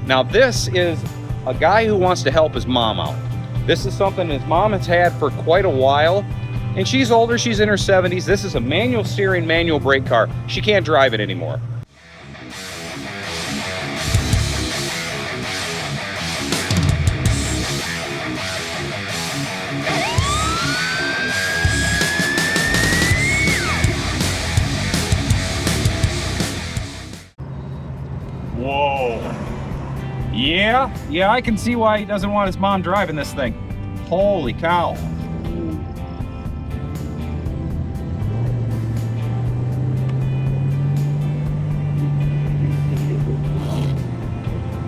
Now this is a guy who wants to help his mom out. This is something his mom has had for quite a while, and she's older, she's in her 70s. This is a manual steering, manual brake car. She can't drive it anymore. Whoa. Yeah, I can see why he doesn't want his mom driving this thing. Holy cow.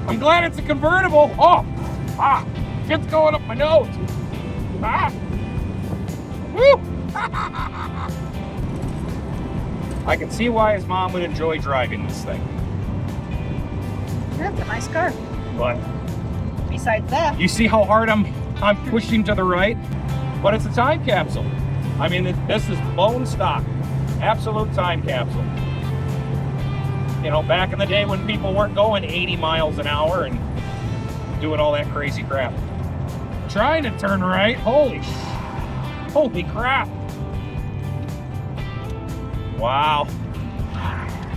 I'm glad it's a convertible. Oh, shit's going up my nose. Woo. I can see why his mom would enjoy driving this thing. That's a nice car. But besides that, you see how hard I'm pushing to the right? But it's a time capsule. I mean, this is bone stock. Absolute time capsule. You know, back in the day when people weren't going 80 miles an hour and doing all that crazy crap. Trying to turn right. Holy crap. Wow.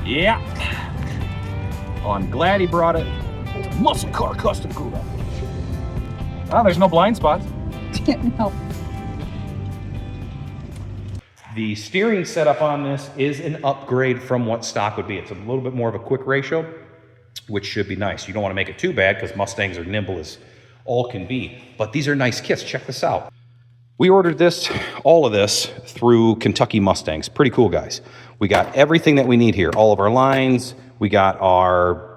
Yeah. Oh, I'm glad he brought it. Muscle car custom cool. Oh, there's no blind spots. no. The steering setup on this is an upgrade from what stock would be. It's a little bit more of a quick ratio, which should be nice. You don't want to make it too bad because Mustangs are nimble as all can be. But these are nice kits. Check this out. We ordered all of this through Kentucky Mustangs. Pretty cool guys. We got everything that we need here. All of our lines. We got our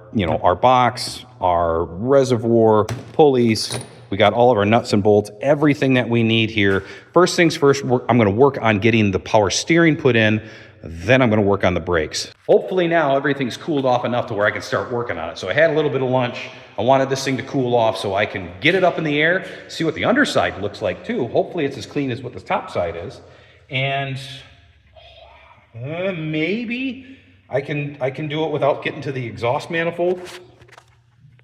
box, our reservoir, pulleys. We got all of our nuts and bolts, everything that we need here. First things first, I'm gonna work on getting the power steering put in, then I'm gonna work on the brakes. Hopefully now everything's cooled off enough to where I can start working on it. So I had a little bit of lunch. I wanted this thing to cool off so I can get it up in the air, see what the underside looks like too. Hopefully it's as clean as what the top side is. And maybe I can do it without getting to the exhaust manifold.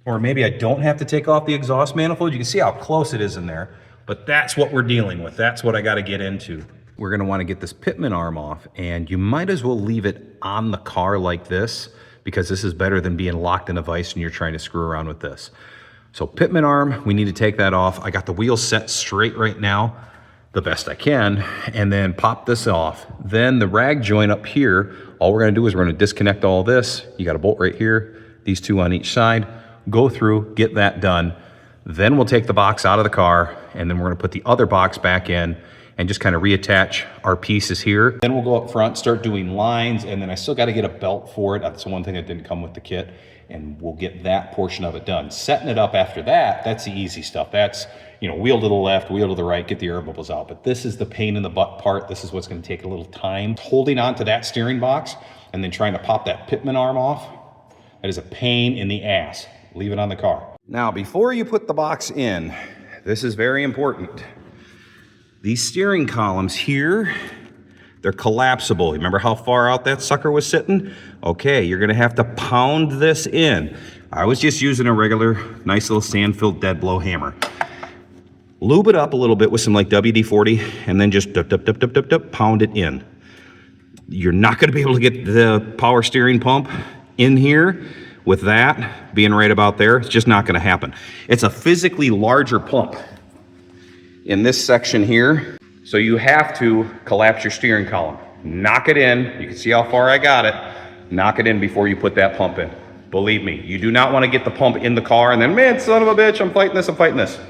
Or maybe I don't have to take off the exhaust manifold. You can see how close it is in there, but that's what we're dealing with. That's what I got to get into. We're going to want to get this pitman arm off, and you might as well leave it on the car like this because this is better than being locked in a vise and you're trying to screw around with this. So pitman arm, we need to take that off. I got the wheels set straight right now, the best I can, and then pop this off. Then the rag joint up here, all we're going to do is we're going to disconnect all this. You got a bolt right here, these two on each side. Go through, get that done. Then we'll take the box out of the car, and then we're gonna put the other box back in and just kind of reattach our pieces here. Then we'll go up front, start doing lines, and then I still gotta get a belt for it. That's the one thing that didn't come with the kit, and we'll get that portion of it done. Setting it up after that, that's the easy stuff. That's, wheel to the left, wheel to the right, get the air bubbles out. But this is the pain in the butt part. This is what's gonna take a little time. Holding on to that steering box and then trying to pop that pitman arm off, that is a pain in the ass. Leave it on the car. Now, before you put the box in, this is very important. These steering columns here, they're collapsible. Remember how far out that sucker was sitting? Okay, you're gonna have to pound this in. I was just using a regular, nice little sand-filled dead blow hammer. Lube it up a little bit with some like WD-40 and then just pound it in. You're not gonna be able to get the power steering pump in here with that being right about there. It's just not gonna happen. It's a physically larger pump in this section here. So you have to collapse your steering column. Knock it in. You can see how far I got it. Knock it in before you put that pump in. Believe me, you do not wanna get the pump in the car and then, man, son of a bitch, I'm fighting this.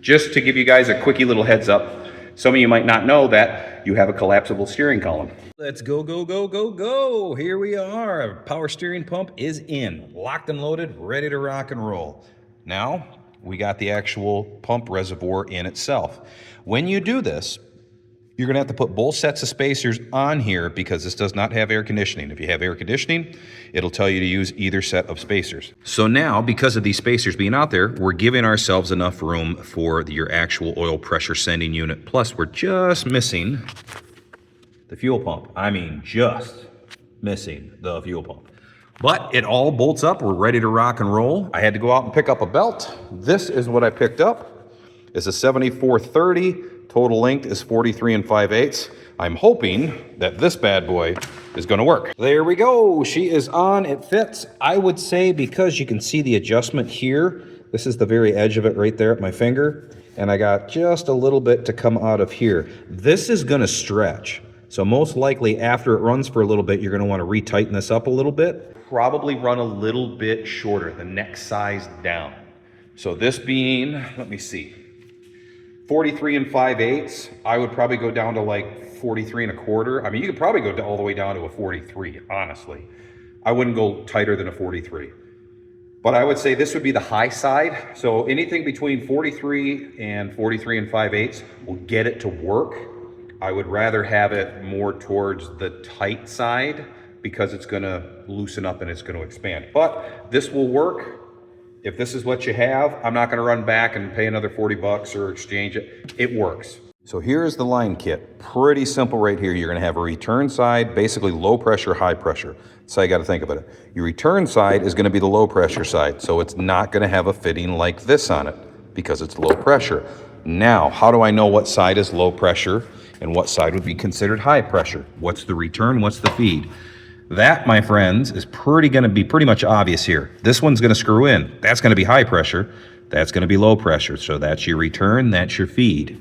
Just to give you guys a quickie little heads up. Some of you might not know that you have a collapsible steering column. Let's go. Here we are. Our power steering pump is in, locked and loaded, ready to rock and roll. Now, we got the actual pump reservoir in itself. When you do this, you're gonna have to put both sets of spacers on here because this does not have air conditioning. If you have air conditioning, it'll tell you to use either set of spacers. So now, because of these spacers being out there, we're giving ourselves enough room for your actual oil pressure sending unit. Plus, we're just missing the fuel pump. I mean, just missing the fuel pump. But it all bolts up. We're ready to rock and roll. I had to go out and pick up a belt. This is what I picked up. It's a 7430. Total length is 43 5/8. I'm hoping that this bad boy is going to work. There we go. She is on. It fits. I would say, because you can see the adjustment here, this is the very edge of it right there at my finger, and I got just a little bit to come out of here. This is going to stretch. So most likely after it runs for a little bit, you're going to want to retighten this up a little bit. Probably run a little bit shorter, the next size down. So this being, let me see, 43 5/8, I would probably go down to like 43 1/4. I mean, you could probably go all the way down to a 43, honestly. I wouldn't go tighter than a 43. But I would say this would be the high side. So anything between 43 and 43 5/8 will get it to work. I would rather have it more towards the tight side because it's gonna loosen up and it's gonna expand. But this will work. If this is what you have, I'm not gonna run back and pay another 40 bucks or exchange it. It works. So here's the line kit. Pretty simple right here. You're gonna have a return side, basically low pressure, high pressure. So you gotta think about it. Your return side is gonna be the low pressure side. So it's not gonna have a fitting like this on it because it's low pressure. Now, how do I know what side is low pressure and what side would be considered high pressure? What's the return, what's the feed? That, my friends, is gonna be pretty much obvious here. This one's gonna screw in. That's gonna be high pressure. That's gonna be low pressure. So that's your return, that's your feed.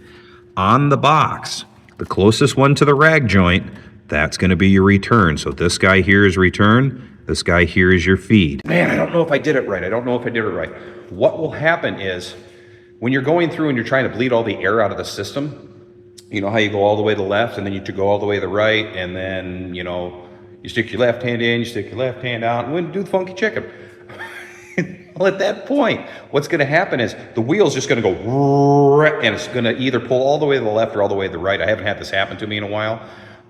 On the box, the closest one to the rag joint, that's gonna be your return. So this guy here is return, this guy here is your feed. Man, I don't know if I did it right. What will happen is, when you're going through and you're trying to bleed all the air out of the system, you know how you go all the way to the left and then you go all the way to the right, and then, you know, you stick your left hand in, you stick your left hand out, and do the funky chicken. Well, at that point, what's gonna happen is the wheel's just gonna go, and it's gonna either pull all the way to the left or all the way to the right. I haven't had this happen to me in a while,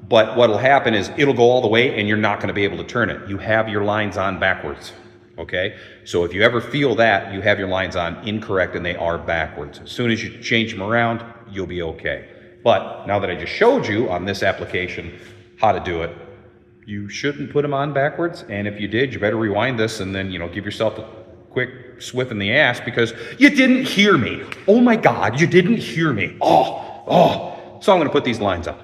but what'll happen is it'll go all the way and you're not gonna be able to turn it. You have your lines on backwards, okay? So if you ever feel that, you have your lines on incorrect and they are backwards. As soon as you change them around, you'll be okay. But now that I just showed you on this application how to do it, you shouldn't put them on backwards, and if you did, you better rewind this and then, you know, give yourself a quick swift in the ass because you didn't hear me. Oh my God, you didn't hear me. So I'm gonna put these lines on.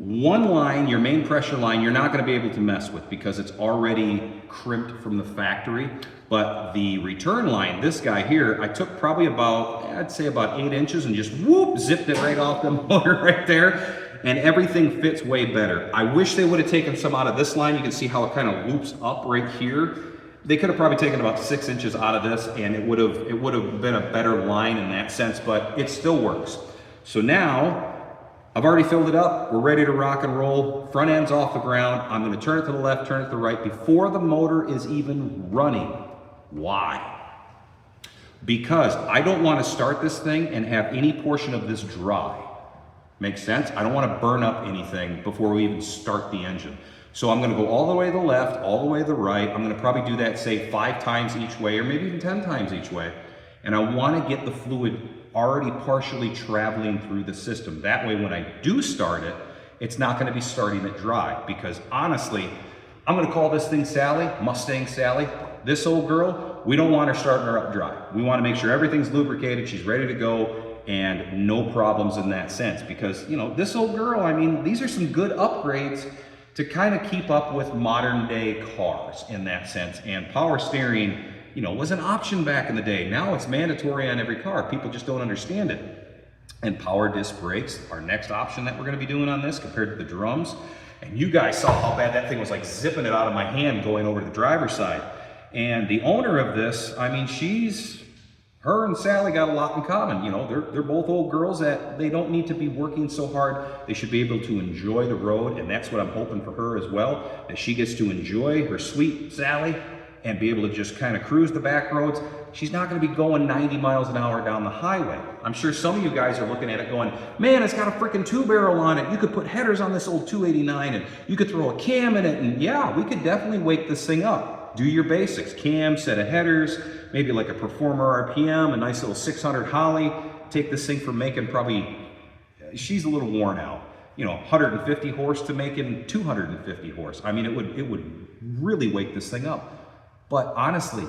One line, your main pressure line, you're not going to be able to mess with because it's already crimped from the factory. But the return line, this guy here, I took probably about, I'd say about 8 inches and just whoop, zipped it right off the motor right there. And everything fits way better. I wish they would have taken some out of this line. You can see how it kind of loops up right here. They could have probably taken about 6 inches out of this and it would have been a better line in that sense, but it still works. So now, I've already filled it up. We're ready to rock and roll. Front end's off the ground. I'm gonna turn it to the left, turn it to the right before the motor is even running. Why? Because I don't want to start this thing and have any portion of this dry. Makes sense? I don't want to burn up anything before we even start the engine. So I'm gonna go all the way to the left, all the way to the right. I'm gonna probably do that, say 5 times each way, or maybe even 10 times each way. And I want to get the fluid already partially traveling through the system. That way, when I do start it, it's not going to be starting it dry. Because honestly, I'm going to call this thing Sally, Mustang Sally. This old girl, we don't want her starting her up dry. We want to make sure everything's lubricated, she's ready to go, and no problems in that sense. Because, you know, this old girl, I mean, these are some good upgrades to kind of keep up with modern day cars in that sense. And power steering, you know, was an option back in the day. Now it's mandatory on every car. People just don't understand it. And power disc brakes, our next option that we're gonna be doing on this compared to the drums. And you guys saw how bad that thing was, like zipping it out of my hand going over to the driver's side. And the owner of this, I mean, her and Sally got a lot in common. You know, they're both old girls that they don't need to be working so hard. They should be able to enjoy the road. And that's what I'm hoping for her as well, that she gets to enjoy her sweet Sally and be able to just kind of cruise the back roads. she's not going to be going 90 miles an hour down the highway. I'm sure some of you guys are looking at it going, man, it's got a freaking 2-barrel on it. You could put headers on this old 289 and you could throw a cam in it. And yeah, we could definitely wake this thing up. Do your basics, cam, set of headers, maybe like a Performer RPM, a nice little 600 Holly. Take this thing from making probably, she's a little worn out, 150 horse to making 250 horse. I mean, it would really wake this thing up. But honestly,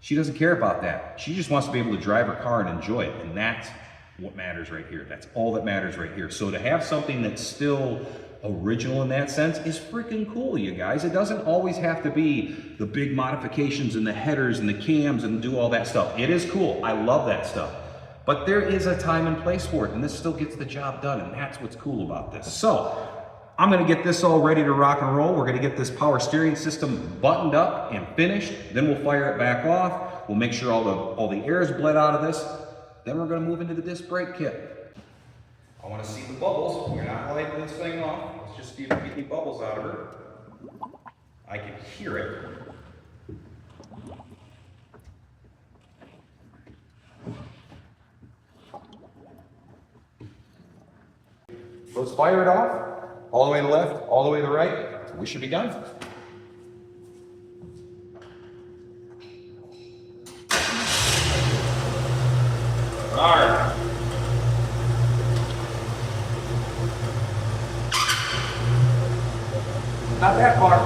she doesn't care about that. She just wants to be able to drive her car and enjoy it. And that's what matters right here. That's all that matters right here. So to have something that's still original in that sense is freaking cool, you guys. It doesn't always have to be the big modifications and the headers and the cams and do all that stuff. It is cool. I love that stuff. But there is a time and place for it, and this still gets the job done, and that's what's cool about this. So I'm gonna get this all ready to rock and roll. We're gonna get this power steering system buttoned up and finished. Then we'll fire it back off. We'll make sure all the air is bled out of this. Then we're gonna move into the disc brake kit. I wanna see the bubbles. We're not lighting this thing off. Let's just see if we get any bubbles out of her. I can hear it. Let's fire it off. All the way to the left, all the way to the right. We should be done. All right. Not that far.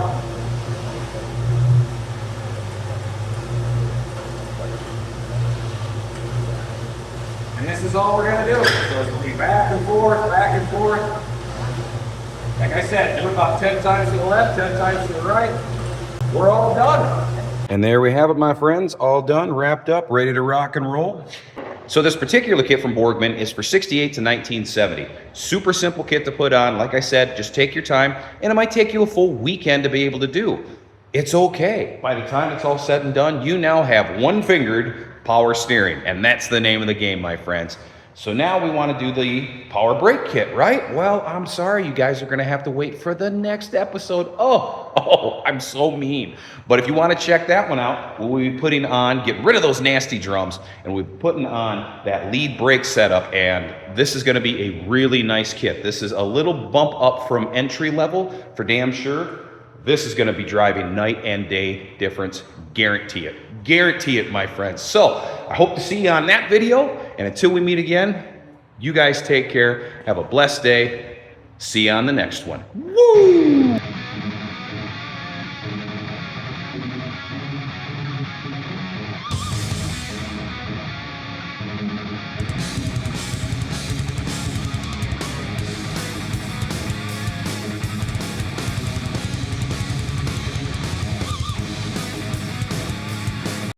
And this is all we're gonna do. So it's gonna be back and forth, back and forth. Like I said, do it about 10 times to the left, 10 times to the right. We're all done. And there we have it, my friends. All done, wrapped up, ready to rock and roll. So this particular kit from Borgman is for 68 to 1970. Super simple kit to put on. Like I said, just take your time, and it might take you a full weekend to be able to do. It's okay. By the time it's all said and done, you now have one-fingered power steering, and that's the name of the game, my friends. So now we want to do the power brake kit, right? Well, I'm sorry, you guys are going to have to wait for the next episode. Oh, I'm so mean. But if you want to check that one out, we'll be putting on, get rid of those nasty drums, and we'll be putting on that lead brake setup, and this is going to be a really nice kit. This is a little bump up from entry level, for damn sure. This is going to be driving night and day difference. Guarantee it. Guarantee it, my friends. So I hope to see you on that video. And until we meet again, you guys take care. Have a blessed day. See you on the next one. Woo!